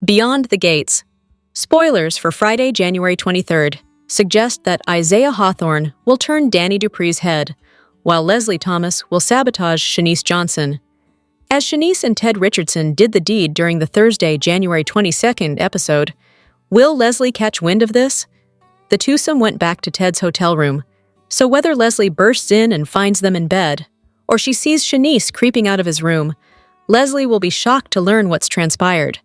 Beyond the Gates. Spoilers for Friday, January 23rd suggest that Isaiah Hawthorne will turn Dani Dupree's head, while Leslie Thomas will sabotage Shanice Johnson. As Shanice and Ted Richardson did the deed during the Thursday, January 22nd episode, will Leslie catch wind of this? The twosome went back to Ted's hotel room, so whether Leslie bursts in and finds them in bed, or she sees Shanice creeping out of his room, Leslie will be shocked to learn what's transpired.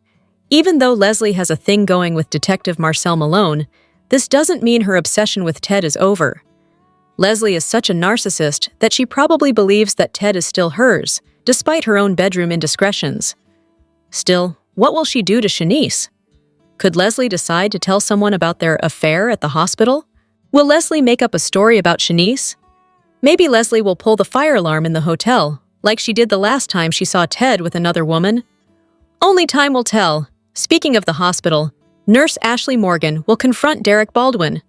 Even though Leslie has a thing going with Detective Marcel Malone, this doesn't mean her obsession with Ted is over. Leslie is such a narcissist that she probably believes that Ted is still hers, despite her own bedroom indiscretions. Still, what will she do to Shanice? Could Leslie decide to tell someone about their affair at the hospital? Will Leslie make up a story about Shanice? Maybe Leslie will pull the fire alarm in the hotel, like she did the last time she saw Ted with another woman. Only time will tell. Speaking of the hospital, Nurse Ashley Morgan will confront Derek Baldwin.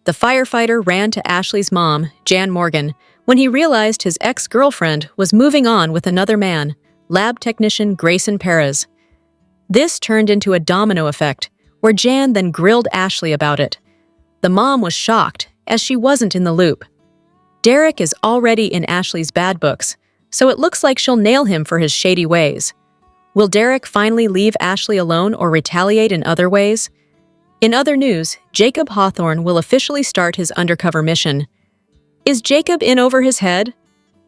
The firefighter ran to Ashley's mom, Jan Morgan, when he realized his ex-girlfriend was moving on with another man, lab technician Grayson Perez. This turned into a domino effect, where Jan then grilled Ashley about it. The mom was shocked, as she wasn't in the loop. Derek is already in Ashley's bad books, so it looks like she'll nail him for his shady ways. Will Derek finally leave Ashley alone or retaliate in other ways? In other news, Jacob Hawthorne will officially start his undercover mission. Is Jacob in over his head?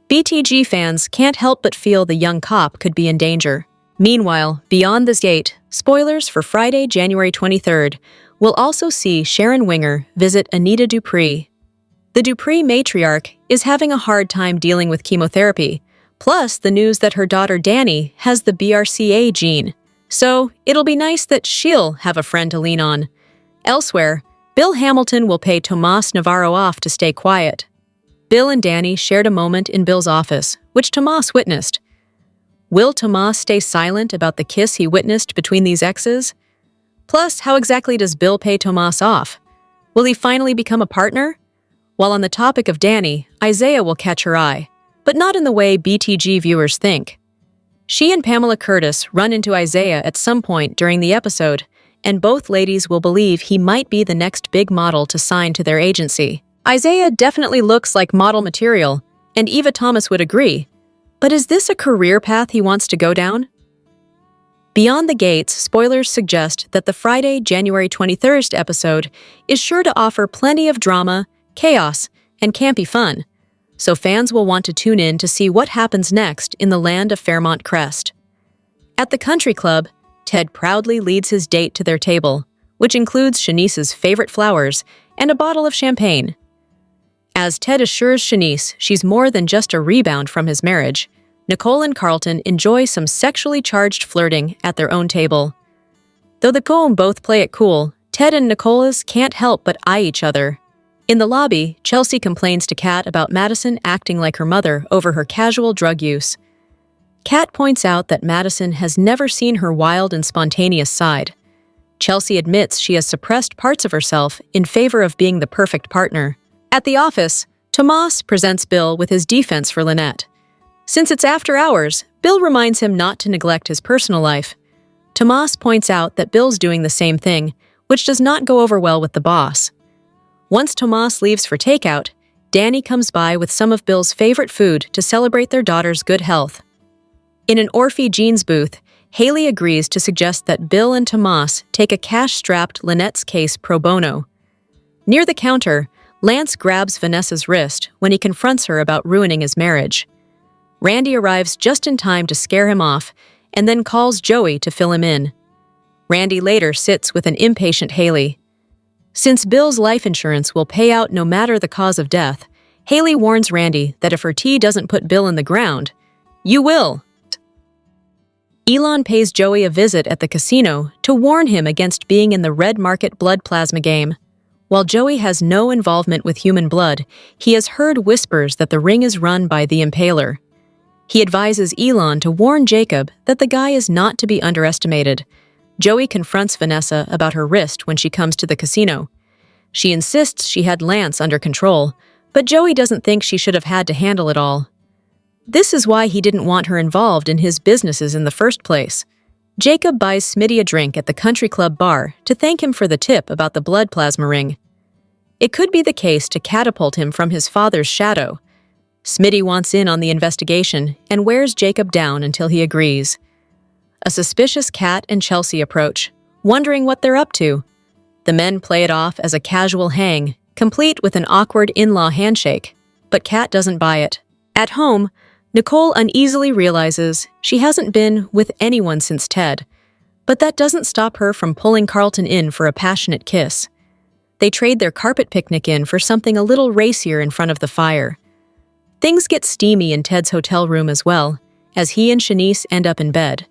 BTG fans can't help but feel the young cop could be in danger. Meanwhile, Beyond this Gate, spoilers for Friday, January 23rd, will also see Sharon Winger visit Anita Dupree. The Dupree matriarch is having a hard time dealing with chemotherapy, plus the news that her daughter Dani has the BRCA gene. So, it'll be nice that she'll have a friend to lean on. Elsewhere, Bill Hamilton will pay Tomas Navarro off to stay quiet. Bill and Dani shared a moment in Bill's office, which Tomas witnessed. Will Tomas stay silent about the kiss he witnessed between these exes? Plus, how exactly does Bill pay Tomas off? Will he finally become a partner? While on the topic of Dani, Isaiah will catch her eye, but not in the way BTG viewers think. She and Pamela Curtis run into Isaiah at some point during the episode, and both ladies will believe he might be the next big model to sign to their agency. Isaiah definitely looks like model material, and Eva Thomas would agree. But is this a career path he wants to go down? Beyond the Gates, spoilers suggest that the Friday, January 23rd episode is sure to offer plenty of drama, chaos, and campy fun, so fans will want to tune in to see what happens next in the land of Fairmont Crest. At the country club, Ted proudly leads his date to their table, which includes Shanice's favorite flowers and a bottle of champagne. As Ted assures Shanice she's more than just a rebound from his marriage, Nicole and Carlton enjoy some sexually charged flirting at their own table. Though the Coen both play it cool, Ted and Nicholas can't help but eye each other. In the lobby, Chelsea complains to Kat about Madison acting like her mother over her casual drug use. Kat points out that Madison has never seen her wild and spontaneous side. Chelsea admits she has suppressed parts of herself in favor of being the perfect partner. At the office, Tomas presents Bill with his defense for Lynette. Since it's after hours, Bill reminds him not to neglect his personal life. Tomas points out that Bill's doing the same thing, which does not go over well with the boss. Once Tomas leaves for takeout, Dani comes by with some of Bill's favorite food to celebrate their daughter's good health. In an Orphe jeans booth, Haley agrees to suggest that Bill and Tomas take a cash-strapped Lynette's case pro bono. Near the counter, Lance grabs Vanessa's wrist when he confronts her about ruining his marriage. Randy arrives just in time to scare him off and then calls Joey to fill him in. Randy later sits with an impatient Haley. Since Bill's life insurance will pay out no matter the cause of death, Haley warns Randy that if her tea doesn't put Bill in the ground, you will. Elon pays Joey a visit at the casino to warn him against being in the Red Market blood plasma game. While Joey has no involvement with human blood, he has heard whispers that the ring is run by the Impaler. He advises Elon to warn Jacob that the guy is not to be underestimated. Joey confronts Vanessa about her wrist when she comes to the casino. She insists she had Lance under control, but Joey doesn't think she should have had to handle it all. This is why he didn't want her involved in his businesses in the first place. Jacob buys Smitty a drink at the country club bar to thank him for the tip about the blood plasma ring. It could be the case to catapult him from his father's shadow. Smitty wants in on the investigation and wears Jacob down until he agrees. A suspicious Kat and Chelsea approach, wondering what they're up to. The men play it off as a casual hang, complete with an awkward in-law handshake, but Kat doesn't buy it. At home, Nicole uneasily realizes she hasn't been with anyone since Ted, but that doesn't stop her from pulling Carlton in for a passionate kiss. They trade their carpet picnic in for something a little racier in front of the fire. Things get steamy in Ted's hotel room as well, as he and Shanice end up in bed.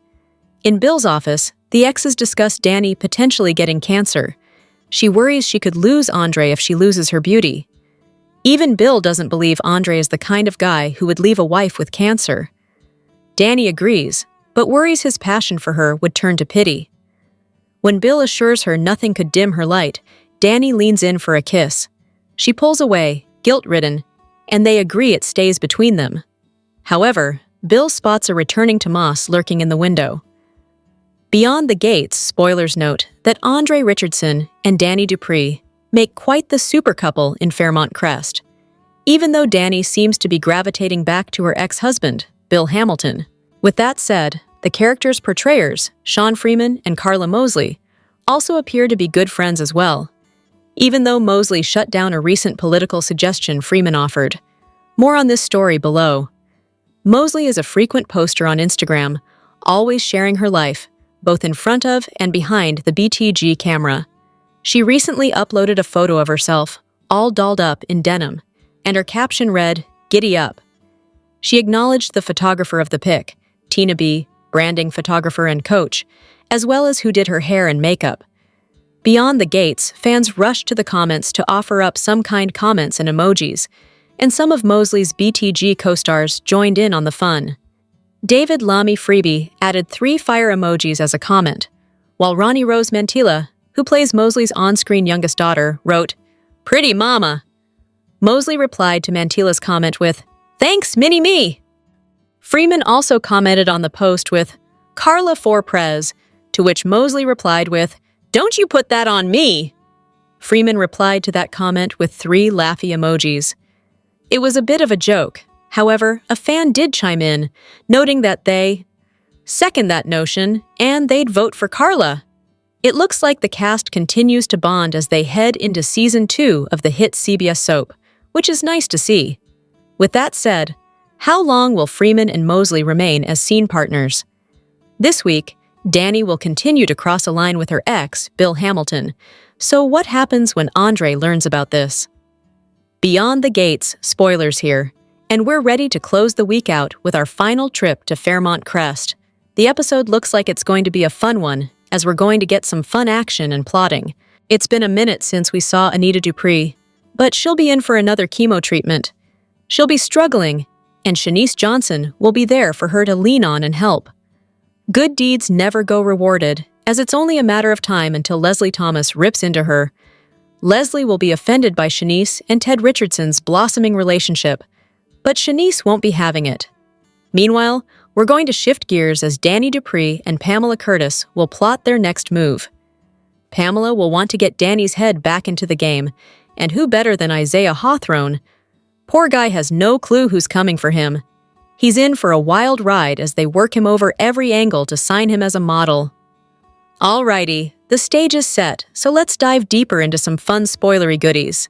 In Bill's office, the exes discuss Dani potentially getting cancer. She worries she could lose Andre if she loses her beauty. Even Bill doesn't believe Andre is the kind of guy who would leave a wife with cancer. Dani agrees, but worries his passion for her would turn to pity. When Bill assures her nothing could dim her light, Dani leans in for a kiss. She pulls away, guilt-ridden, and they agree it stays between them. However, Bill spots a returning Tomas lurking in the window. Beyond the gates, spoilers note that Andre Richardson and Dani Dupree make quite the super couple in Fairmont Crest, even though Dani seems to be gravitating back to her ex-husband, Bill Hamilton. With that said, the characters' portrayers, Sean Freeman and Carla Mosley, also appear to be good friends as well, even though Mosley shut down a recent political suggestion Freeman offered. More on this story below. Mosley is a frequent poster on Instagram, always sharing her life, both in front of and behind the BTG camera. She recently uploaded a photo of herself, all dolled up in denim, and her caption read, "Giddy up." She acknowledged the photographer of the pic, Tina B., branding photographer and coach, as well as who did her hair and makeup. Beyond the gates, fans rushed to the comments to offer up some kind comments and emojis, and some of Mosley's BTG co-stars joined in on the fun. David Lamy Freebie added 3 fire emojis as a comment, while Ronnie Rose Mantilla, who plays Mosley's on-screen youngest daughter, wrote, "Pretty mama." Mosley replied to Mantilla's comment with, "Thanks, mini-me." Freeman also commented on the post with, "Carla for Prez," to which Mosley replied with, "Don't you put that on me." Freeman replied to that comment with 3 laughy emojis. It was a bit of a joke. However, a fan did chime in, noting that they second that notion and they'd vote for Carla. It looks like the cast continues to bond as they head into Season 2 of the hit CBS soap, which is nice to see. With that said, how long will Freeman and Mosley remain as scene partners? This week, Dani will continue to cross a line with her ex, Bill Hamilton. So what happens when Andre learns about this? Beyond the gates, spoilers here, and we're ready to close the week out with our final trip to Fairmont Crest. The episode looks like it's going to be a fun one, as we're going to get some fun action and plotting. It's been a minute since we saw Anita Dupree, but she'll be in for another chemo treatment. She'll be struggling, and Shanice Johnson will be there for her to lean on and help. Good deeds never go rewarded, as it's only a matter of time until Leslie Thomas rips into her. Leslie will be offended by Shanice and Ted Richardson's blossoming relationship, but Shanice won't be having it. Meanwhile, we're going to shift gears as Dani Dupree and Pamela Curtis will plot their next move. Pamela will want to get Dani's head back into the game, and who better than Isaiah Hawthorne? Poor guy has no clue who's coming for him. He's in for a wild ride as they work him over every angle to sign him as a model. Alrighty, the stage is set, so let's dive deeper into some fun spoilery goodies.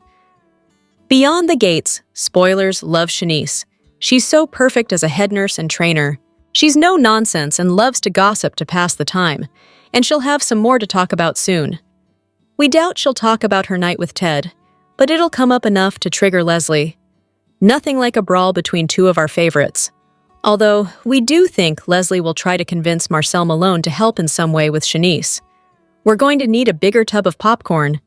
Beyond the gates, spoilers love Shanice. She's so perfect as a head nurse and trainer. She's no nonsense and loves to gossip to pass the time, and she'll have some more to talk about soon. We doubt she'll talk about her night with Ted, but it'll come up enough to trigger Leslie. Nothing like a brawl between 2 of our favorites. Although, we do think Leslie will try to convince Marcel Malone to help in some way with Shanice. We're going to need a bigger tub of popcorn.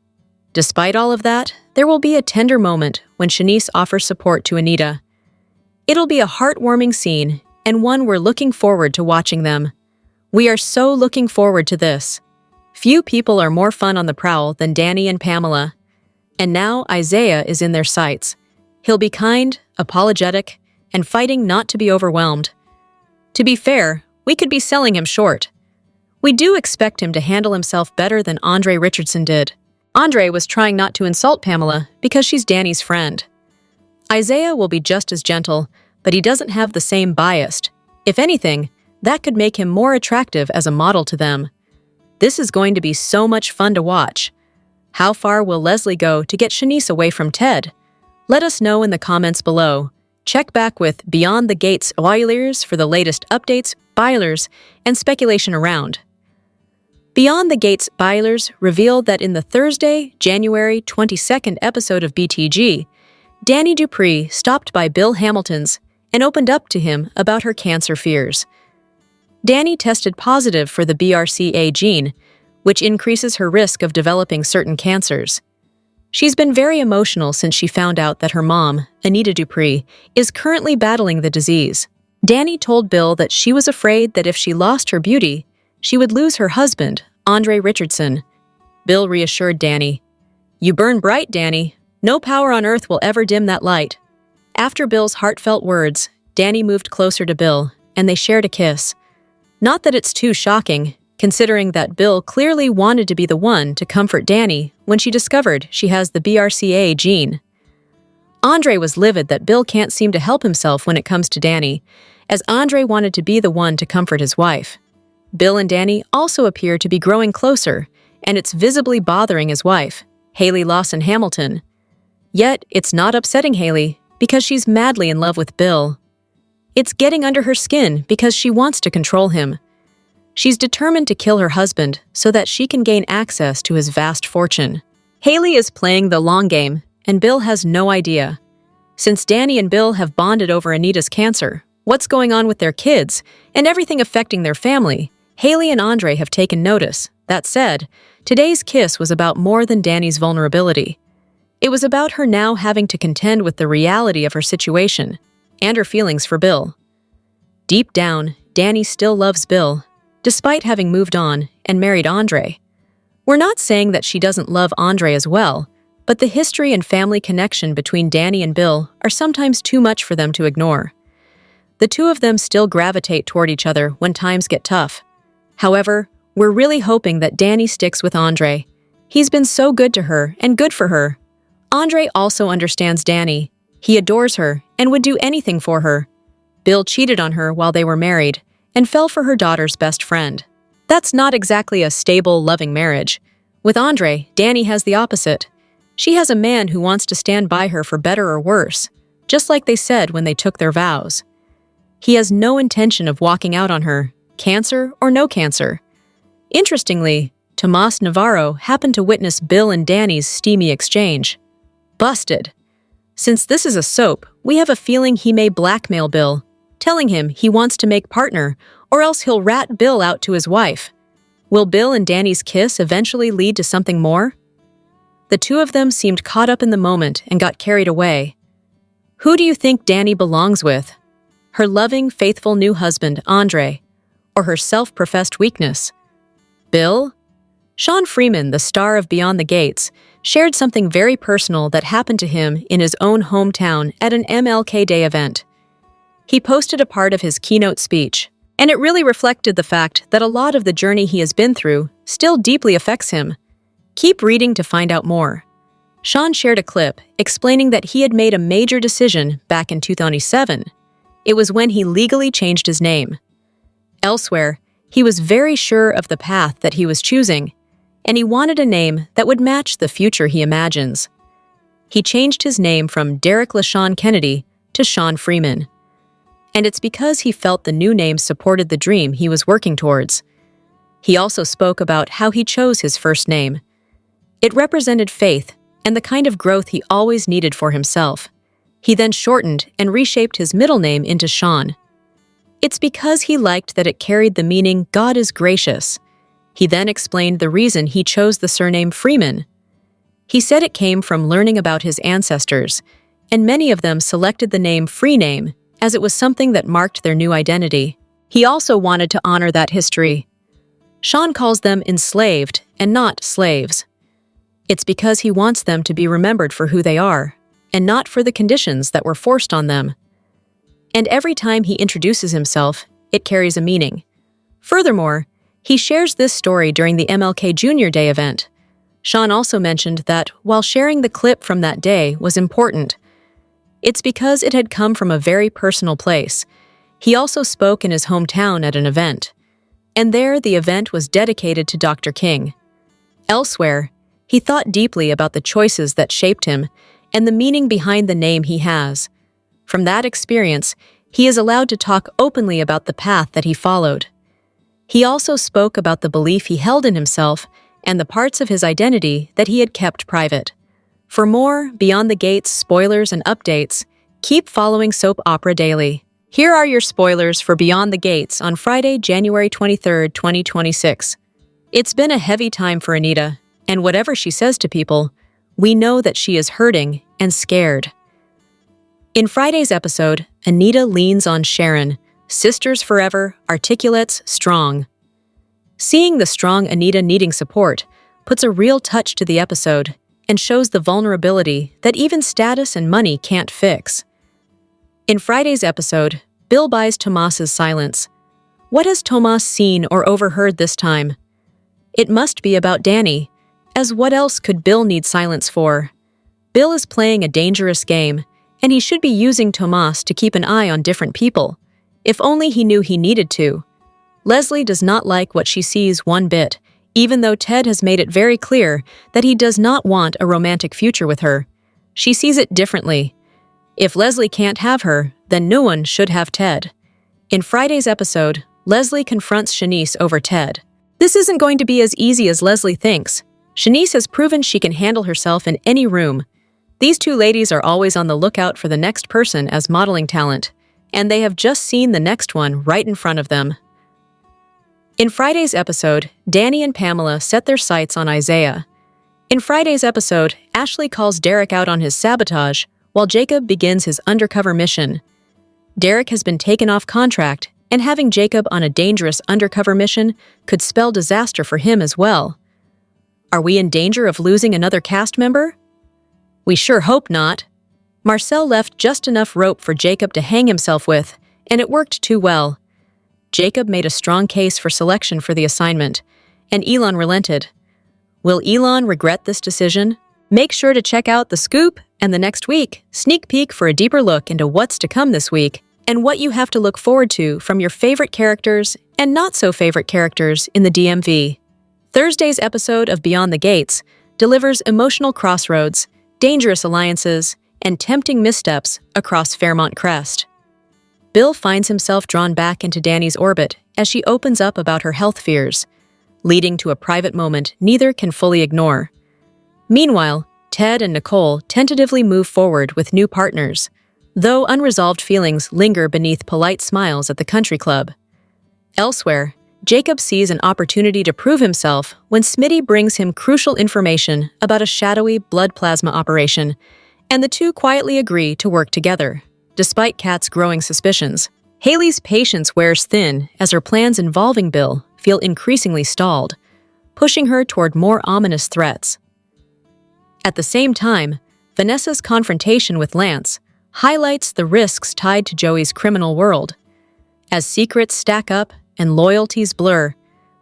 Despite all of that, there will be a tender moment when Shanice offers support to Anita. It'll be a heartwarming scene, and one we're looking forward to watching them. We are so looking forward to this. Few people are more fun on the prowl than Dani and Pamela. And now Isaiah is in their sights. He'll be kind, apologetic, and fighting not to be overwhelmed. To be fair, we could be selling him short. We do expect him to handle himself better than Andre Richardson did. Andre was trying not to insult Pamela because she's Dani's friend. Isaiah will be just as gentle, but he doesn't have the same bias. If anything, that could make him more attractive as a model to them. This is going to be so much fun to watch. How far will Leslie go to get Shanice away from Ted? Let us know in the comments below. Check back with Beyond the Gates Oilers for the latest updates, spoilers, and speculation around. Beyond the Gates Oilers revealed that in the Thursday, January 22nd episode of BTG, Dani Dupree stopped by Bill Hamilton's and opened up to him about her cancer fears. Dani tested positive for the BRCA gene, which increases her risk of developing certain cancers. She's been very emotional since she found out that her mom, Anita Dupree, is currently battling the disease. Dani told Bill that she was afraid that if she lost her beauty, she would lose her husband, Andre Richardson. Bill reassured Dani, "You burn bright, Dani. No power on earth will ever dim that light." After Bill's heartfelt words, Dani moved closer to Bill, and they shared a kiss. Not that it's too shocking, considering that Bill clearly wanted to be the one to comfort Dani when she discovered she has the BRCA gene. Andre was livid that Bill can't seem to help himself when it comes to Dani, as Andre wanted to be the one to comfort his wife. Bill and Dani also appear to be growing closer, and it's visibly bothering his wife, Haley Lawson Hamilton. Yet, it's not upsetting Haley because she's madly in love with Bill. It's getting under her skin because she wants to control him. She's determined to kill her husband so that she can gain access to his vast fortune. Haley is playing the long game, and Bill has no idea. Since Dani and Bill have bonded over Anita's cancer, what's going on with their kids, and everything affecting their family, Haley and Andre have taken notice. That said, today's kiss was about more than Dani's vulnerability. It was about her now having to contend with the reality of her situation and her feelings for Bill. Deep down, Dani still loves Bill, despite having moved on and married Andre. We're not saying that she doesn't love Andre as well, but the history and family connection between Dani and Bill are sometimes too much for them to ignore. The two of them still gravitate toward each other when times get tough. However, we're really hoping that Dani sticks with Andre. He's been so good to her and good for her. Andre also understands Dani. He adores her and would do anything for her. Bill cheated on her while they were married and fell for her daughter's best friend. That's not exactly a stable, loving marriage. With Andre, Dani has the opposite. She has a man who wants to stand by her for better or worse, just like they said when they took their vows. He has no intention of walking out on her, cancer or no cancer. Interestingly, Tomas Navarro happened to witness Bill and Dani's steamy exchange. Busted. Since this is a soap, we have a feeling he may blackmail Bill, telling him he wants to make partner, or else he'll rat Bill out to his wife. Will Bill and Dani's kiss eventually lead to something more? The two of them seemed caught up in the moment and got carried away. Who do you think Dani belongs with? Her loving, faithful new husband, Andre, or her self-professed weakness? Bill? Sean Freeman, the star of Beyond the Gates, shared something very personal that happened to him in his own hometown at an MLK Day event. He posted a part of his keynote speech, and it really reflected the fact that a lot of the journey he has been through still deeply affects him. Keep reading to find out more. Sean shared a clip explaining that he had made a major decision back in 2007. It was when he legally changed his name. Elsewhere, he was very sure of the path that he was choosing, and he wanted a name that would match the future he imagines. He changed his name from Derek LaShawn Kennedy to Sean Freeman. And it's because he felt the new name supported the dream he was working towards. He also spoke about how he chose his first name. It represented faith and the kind of growth he always needed for himself. He then shortened and reshaped his middle name into Sean. It's because he liked that it carried the meaning God is gracious. He then explained the reason he chose the surname Freeman. He said it came from learning about his ancestors, and many of them selected the name Free Name as it was something that marked their new identity. He also wanted to honor that history. Sean calls them enslaved and not slaves. It's because he wants them to be remembered for who they are, and not for the conditions that were forced on them. And every time he introduces himself, it carries a meaning. Furthermore, He shares this story during the MLK Jr. Day event. Sean also mentioned that while sharing the clip from that day was important, it's because it had come from a very personal place. He also spoke in his hometown at an event, and there the event was dedicated to Dr. King. Elsewhere, he thought deeply about the choices that shaped him and the meaning behind the name he has. From that experience, he is allowed to talk openly about the path that he followed. He also spoke about the belief he held in himself and the parts of his identity that he had kept private. For more Beyond the Gates spoilers and updates, keep following Soap Opera Daily. Here are your spoilers for Beyond the Gates on Friday, January 23, 2026. It's been a heavy time for Anita, and whatever she says to people, we know that she is hurting and scared. In Friday's episode, Anita leans on Sharon, sisters forever, articulates, strong. Seeing the strong Anita needing support puts a real touch to the episode and shows the vulnerability that even status and money can't fix. In Friday's episode, Bill buys Tomas's silence. What has Tomas seen or overheard this time? It must be about Dani, as what else could Bill need silence for? Bill is playing a dangerous game, and he should be using Tomas to keep an eye on different people. If only he knew he needed to. Leslie does not like what she sees one bit, even though Ted has made it very clear that he does not want a romantic future with her. She sees it differently. If Leslie can't have her, then no one should have Ted. In Friday's episode, Leslie confronts Shanice over Ted. This isn't going to be as easy as Leslie thinks. Shanice has proven she can handle herself in any room. These two ladies are always on the lookout for the next person as modeling talent, and they have just seen the next one right in front of them. In Friday's episode, Dani and Pamela set their sights on Isaiah. In Friday's episode, Ashley calls Derek out on his sabotage, while Jacob begins his undercover mission. Derek has been taken off contract, and having Jacob on a dangerous undercover mission could spell disaster for him as well. Are we in danger of losing another cast member? We sure hope not. Marcel left just enough rope for Jacob to hang himself with, and it worked too well. Jacob made a strong case for selection for the assignment, and Elon relented. Will Elon regret this decision? Make sure to check out The Scoop and the next week, sneak peek for a deeper look into what's to come this week and what you have to look forward to from your favorite characters and not-so-favorite characters in the DMV. Thursday's episode of Beyond the Gates delivers emotional crossroads, dangerous alliances, and tempting missteps across Fairmont Crest. Bill finds himself drawn back into Dani's orbit as she opens up about her health fears, leading to a private moment neither can fully ignore. Meanwhile, Ted and Nicole tentatively move forward with new partners, though unresolved feelings linger beneath polite smiles at the country club. Elsewhere, Jacob sees an opportunity to prove himself when Smitty brings him crucial information about a shadowy blood plasma operation, and the two quietly agree to work together. Despite Kat's growing suspicions, Haley's patience wears thin as her plans involving Bill feel increasingly stalled, pushing her toward more ominous threats. At the same time, Vanessa's confrontation with Lance highlights the risks tied to Joey's criminal world. As secrets stack up and loyalties blur,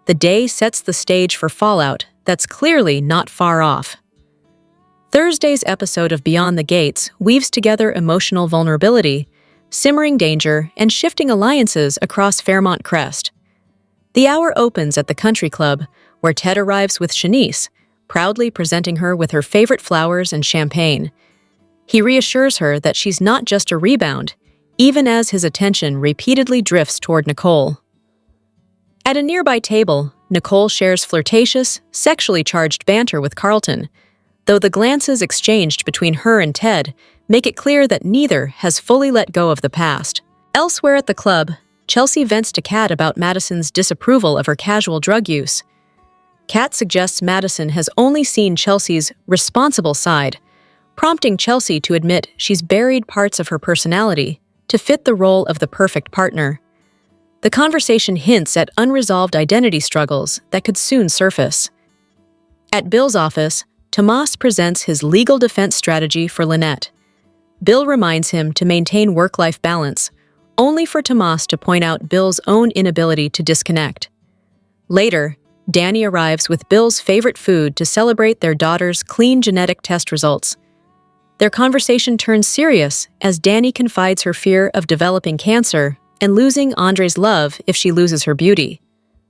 the day sets the stage for fallout that's clearly not far off. Thursday's episode of Beyond the Gates weaves together emotional vulnerability, simmering danger, and shifting alliances across Fairmont Crest. The hour opens at the country club, where Ted arrives with Shanice, proudly presenting her with her favorite flowers and champagne. He reassures her that she's not just a rebound, even as his attention repeatedly drifts toward Nicole. At a nearby table, Nicole shares flirtatious, sexually charged banter with Carlton, though the glances exchanged between her and Ted make it clear that neither has fully let go of the past. Elsewhere at the club, Chelsea vents to Kat about Madison's disapproval of her casual drug use. Kat suggests Madison has only seen Chelsea's responsible side, prompting Chelsea to admit she's buried parts of her personality to fit the role of the perfect partner. The conversation hints at unresolved identity struggles that could soon surface. At Bill's office, Tomas presents his legal defense strategy for Lynette. Bill reminds him to maintain work-life balance, only for Tomas to point out Bill's own inability to disconnect. Later, Dani arrives with Bill's favorite food to celebrate their daughter's clean genetic test results. Their conversation turns serious as Dani confides her fear of developing cancer and losing Andre's love if she loses her beauty.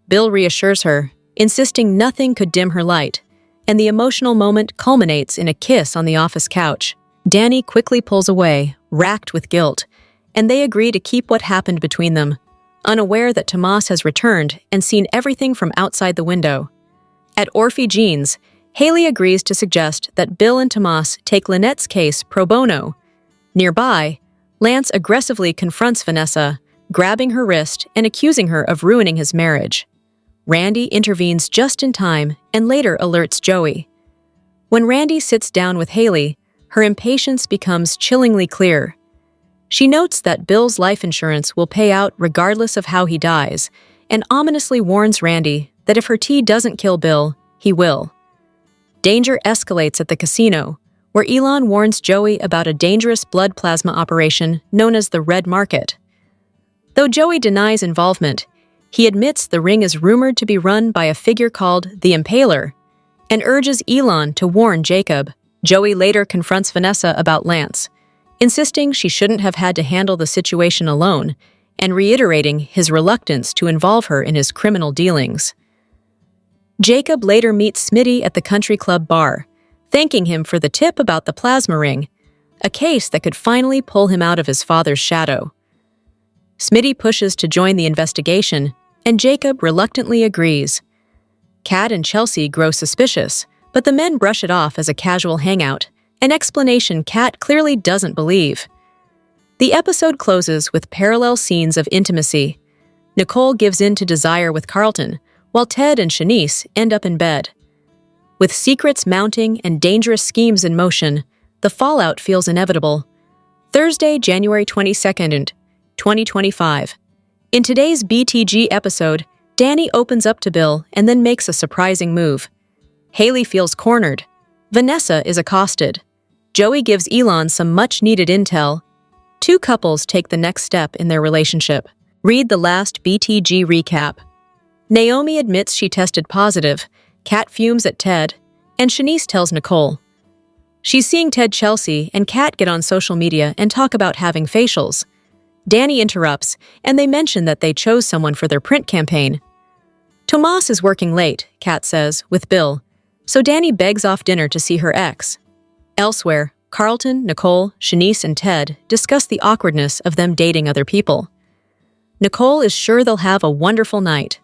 Bill reassures her, insisting nothing could dim her light, and the emotional moment culminates in a kiss on the office couch. Dani quickly pulls away, racked with guilt, and they agree to keep what happened between them, unaware that Tomas has returned and seen everything from outside the window. At Orphe Jean's, Haley agrees to suggest that Bill and Tomas take Lynette's case pro bono. Nearby, Lance aggressively confronts Vanessa, grabbing her wrist and accusing her of ruining his marriage. Randy intervenes just in time and later alerts Joey. When Randy sits down with Haley, her impatience becomes chillingly clear. She notes that Bill's life insurance will pay out regardless of how he dies, and ominously warns Randy that if her tea doesn't kill Bill, he will. Danger escalates at the casino, where Elon warns Joey about a dangerous blood plasma operation known as the Red Market. Though Joey denies involvement, he admits the ring is rumored to be run by a figure called the Impaler, and urges Elon to warn Jacob. Joey later confronts Vanessa about Lance, insisting she shouldn't have had to handle the situation alone, and reiterating his reluctance to involve her in his criminal dealings. Jacob later meets Smitty at the country club bar, thanking him for the tip about the plasma ring, a case that could finally pull him out of his father's shadow. Smitty pushes to join the investigation, and Jacob reluctantly agrees. Kat and Chelsea grow suspicious, but the men brush it off as a casual hangout, an explanation Kat clearly doesn't believe. The episode closes with parallel scenes of intimacy. Nicole gives in to desire with Carlton, while Ted and Shanice end up in bed. With secrets mounting and dangerous schemes in motion, the fallout feels inevitable. Thursday, January 22nd, 2025. In today's BTG episode, Dani opens up to Bill and then makes a surprising move. Haley feels cornered. Vanessa is accosted. Joey gives Elon some much-needed intel. Two couples take the next step in their relationship. Read the last BTG recap. Naomi admits she tested positive, Kat fumes at Ted, and Shanice tells Nicole. She's seeing Ted, Chelsea, and Kat get on social media and talk about having facials. Dani interrupts, and they mention that they chose someone for their print campaign. Tomas is working late, Kat says, with Bill, so Dani begs off dinner to see her ex. Elsewhere, Carlton, Nicole, Shanice, and Ted discuss the awkwardness of them dating other people. Nicole is sure they'll have a wonderful night.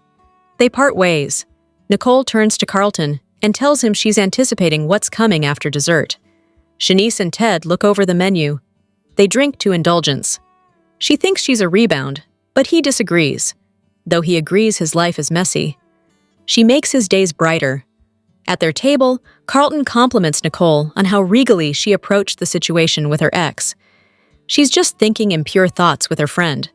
They part ways. Nicole turns to Carlton and tells him she's anticipating what's coming after dessert. Shanice and Ted look over the menu. They drink to indulgence. She thinks she's a rebound, but he disagrees, though he agrees his life is messy. She makes his days brighter. At their table, Carlton compliments Nicole on how regally she approached the situation with her ex. She's just thinking impure thoughts with her friend.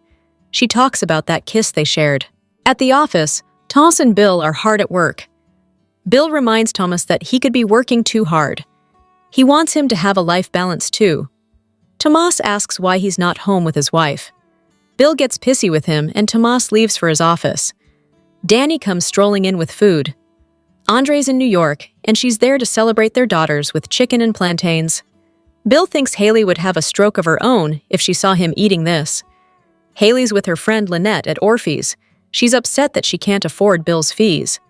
She talks about that kiss they shared. At the office, Thomas and Bill are hard at work. Bill reminds Thomas that he could be working too hard. He wants him to have a life balance too. Tomas asks why he's not home with his wife. Bill gets pissy with him and Tomas leaves for his office. Dani comes strolling in with food. Andre's in New York, and she's there to celebrate their daughters with chicken and plantains. Bill thinks Haley would have a stroke of her own if she saw him eating this. Haley's with her friend Lynette at Orphe's. She's upset that she can't afford Bill's fees.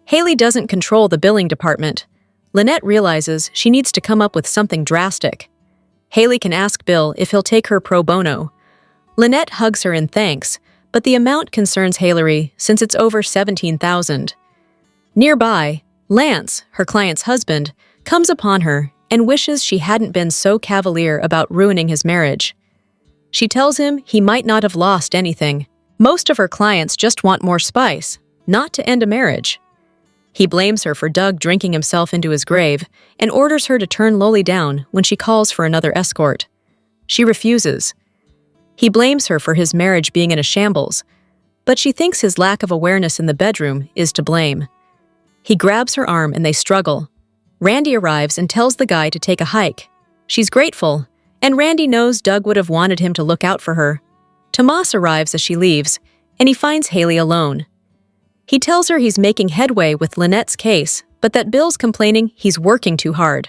Haley doesn't control the billing department. Lynette realizes she needs to come up with something drastic. Haley can ask Bill if he'll take her pro bono. Lynette hugs her in thanks, but the amount concerns Haley since it's over $17,000. Nearby, Lance, her client's husband, comes upon her and wishes she hadn't been so cavalier about ruining his marriage. She tells him he might not have lost anything. Most of her clients just want more spice, not to end a marriage. He blames her for Doug drinking himself into his grave and orders her to turn Loli down when she calls for another escort. She refuses. He blames her for his marriage being in a shambles, but she thinks his lack of awareness in the bedroom is to blame. He grabs her arm and they struggle. Randy arrives and tells the guy to take a hike. She's grateful, and Randy knows Doug would have wanted him to look out for her. Tomas arrives as she leaves, and he finds Haley alone. He tells her he's making headway with Lynette's case, but that Bill's complaining he's working too hard.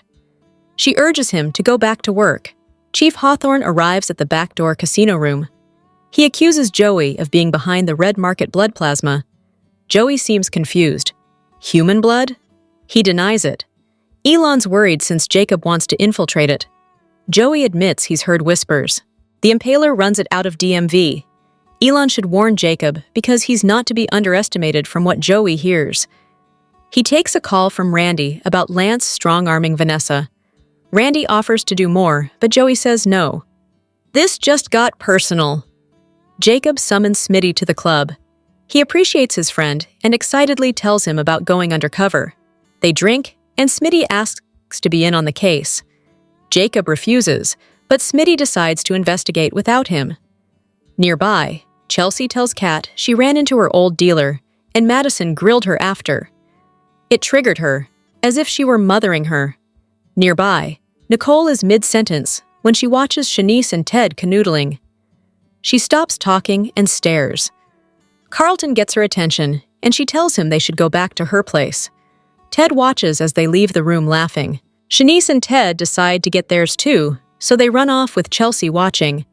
She urges him to go back to work. Chief Hawthorne arrives at the backdoor casino room. He accuses Joey of being behind the red market blood plasma. Joey seems confused. Human blood? He denies it. Elon's worried since Jacob wants to infiltrate it. Joey admits he's heard whispers. The Impaler runs it out of DMV. Elon should warn Jacob because he's not to be underestimated from what Joey hears. He takes a call from Randy about Lance strong-arming Vanessa. Randy offers to do more, but Joey says no. This just got personal. Jacob summons Smitty to the club. He appreciates his friend and excitedly tells him about going undercover. They drink, and Smitty asks to be in on the case. Jacob refuses, but Smitty decides to investigate without him. Nearby, Chelsea tells Kat she ran into her old dealer, and Madison grilled her after. It triggered her, as if she were mothering her. Nearby, Nicole is mid-sentence when she watches Shanice and Ted canoodling. She stops talking and stares. Carlton gets her attention, and she tells him they should go back to her place. Ted watches as they leave the room laughing. Shanice and Ted decide to get theirs too, so they run off with Chelsea watching.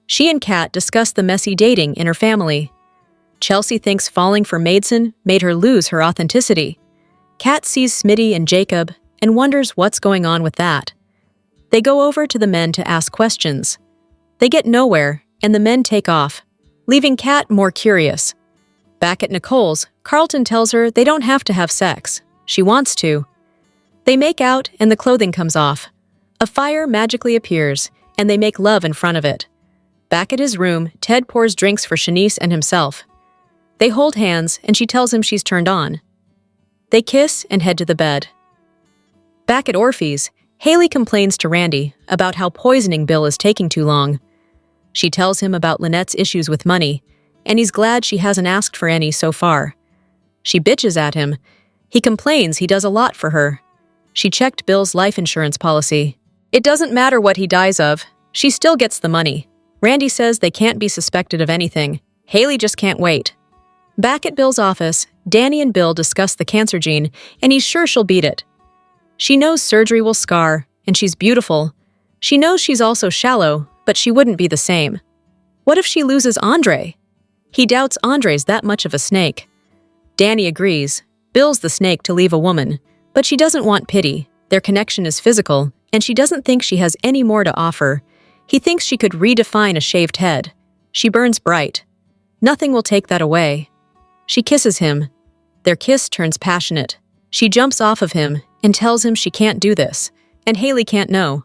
She and Kat discuss the messy dating in her family. Chelsea thinks falling for Maidson made her lose her authenticity. Kat sees Smitty and Jacob and wonders what's going on with that. They go over to the men to ask questions. They get nowhere, and the men take off, leaving Kat more curious. Back at Nicole's, Carlton tells her they don't have to have sex. She wants to. They make out, and the clothing comes off. A fire magically appears, and they make love in front of it. Back at his room, Ted pours drinks for Shanice and himself. They hold hands, and she tells him she's turned on. They kiss and head to the bed. Back at Orphe's, Haley complains to Randy about how poisoning Bill is taking too long. She tells him about Lynette's issues with money, and he's glad she hasn't asked for any so far. She bitches at him. He complains he does a lot for her. She checked Bill's life insurance policy. It doesn't matter what he dies of. She still gets the money. Randy says they can't be suspected of anything. Haley just can't wait. Back at Bill's office, Dani and Bill discuss the cancer gene, and he's sure she'll beat it. She knows surgery will scar, and she's beautiful. She knows she's also shallow, but she wouldn't be the same. What if she loses Andre? He doubts Andre's that much of a snake. Dani agrees. Bill's the snake to leave a woman, but she doesn't want pity. Their connection is physical, and she doesn't think she has any more to offer. He thinks she could redefine a shaved head. She burns bright. Nothing will take that away. She kisses him. Their kiss turns passionate. She jumps off of him and tells him she can't do this, and Haley can't know.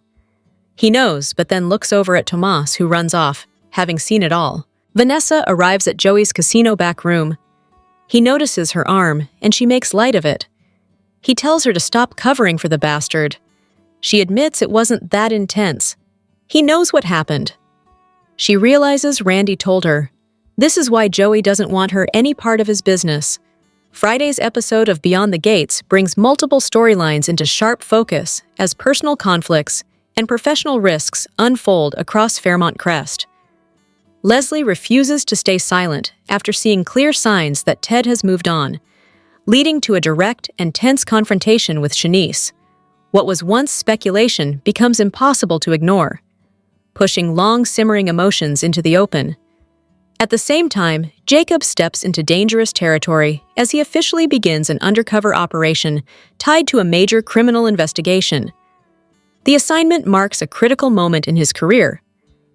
He knows, but then looks over at Tomas, who runs off, having seen it all. Vanessa arrives at Joey's casino back room. He notices her arm, and she makes light of it. He tells her to stop covering for the bastard. She admits it wasn't that intense. He knows what happened. She realizes Randy told her. This is why Joey doesn't want her any part of his business. Friday's episode of Beyond the Gates brings multiple storylines into sharp focus as personal conflicts and professional risks unfold across Fairmont Crest. Leslie refuses to stay silent after seeing clear signs that Ted has moved on, leading to a direct and tense confrontation with Shanice. What was once speculation becomes impossible to ignore, pushing long simmering emotions into the open. At the same time, Jacob steps into dangerous territory as he officially begins an undercover operation tied to a major criminal investigation. The assignment marks a critical moment in his career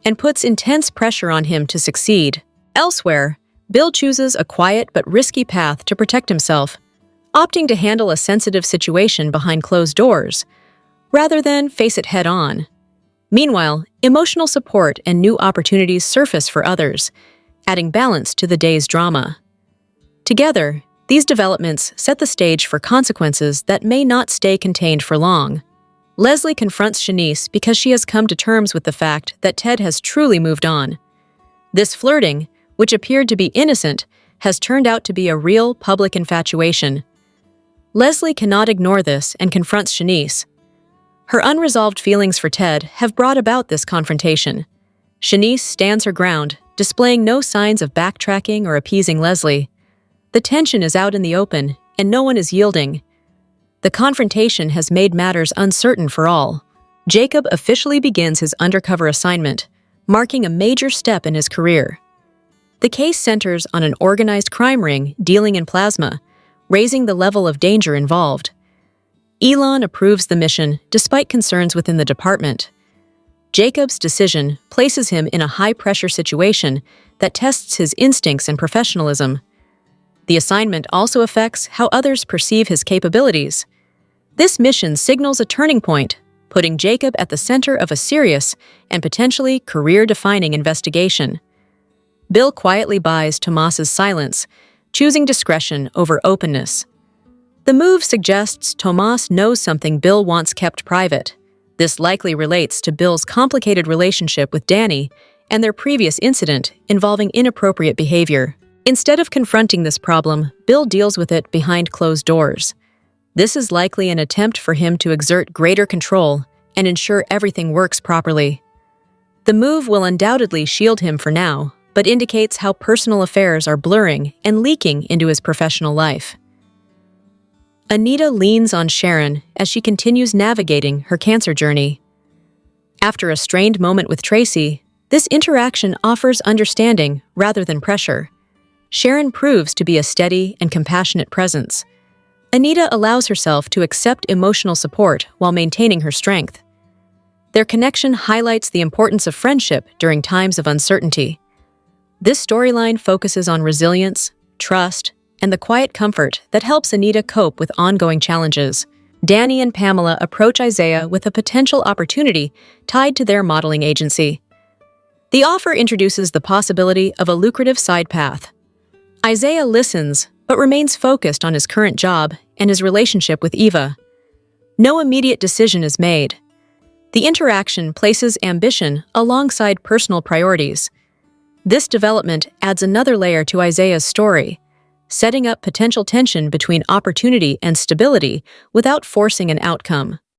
and puts intense pressure on him to succeed. Elsewhere, Bill chooses a quiet but risky path to protect himself, opting to handle a sensitive situation behind closed doors, rather than face it head-on. Meanwhile, emotional support and new opportunities surface for others, adding balance to the day's drama. Together, these developments set the stage for consequences that may not stay contained for long. Leslie confronts Shanice because she has come to terms with the fact that Ted has truly moved on. This flirting, which appeared to be innocent, has turned out to be a real public infatuation. Leslie cannot ignore this and confronts Shanice. Her unresolved feelings for Ted have brought about this confrontation. Shanice stands her ground, displaying no signs of backtracking or appeasing Leslie. The tension is out in the open, and no one is yielding. The confrontation has made matters uncertain for all. Jacob officially begins his undercover assignment, marking a major step in his career. The case centers on an organized crime ring dealing in plasma, raising the level of danger involved. Elon approves the mission despite concerns within the department. Jacob's decision places him in a high-pressure situation that tests his instincts and professionalism. The assignment also affects how others perceive his capabilities. This mission signals a turning point, putting Jacob at the center of a serious and potentially career-defining investigation. Bill quietly buys Tomas's silence, choosing discretion over openness. The move suggests Tomas knows something Bill wants kept private. This likely relates to Bill's complicated relationship with Dani and their previous incident involving inappropriate behavior. Instead of confronting this problem, Bill deals with it behind closed doors. This is likely an attempt for him to exert greater control and ensure everything works properly. The move will undoubtedly shield him for now, but indicates how personal affairs are blurring and leaking into his professional life. Anita leans on Sharon as she continues navigating her cancer journey. After a strained moment with Tracy, this interaction offers understanding rather than pressure. Sharon proves to be a steady and compassionate presence. Anita allows herself to accept emotional support while maintaining her strength. Their connection highlights the importance of friendship during times of uncertainty. This storyline focuses on resilience, trust, and the quiet comfort that helps Anita cope with ongoing challenges. Dani and Pamela approach Isaiah with a potential opportunity tied to their modeling agency. The offer introduces the possibility of a lucrative side path. Isaiah listens, but remains focused on his current job and his relationship with Eva. No immediate decision is made. The interaction places ambition alongside personal priorities. This development adds another layer to Isaiah's story, setting up potential tension between opportunity and stability without forcing an outcome.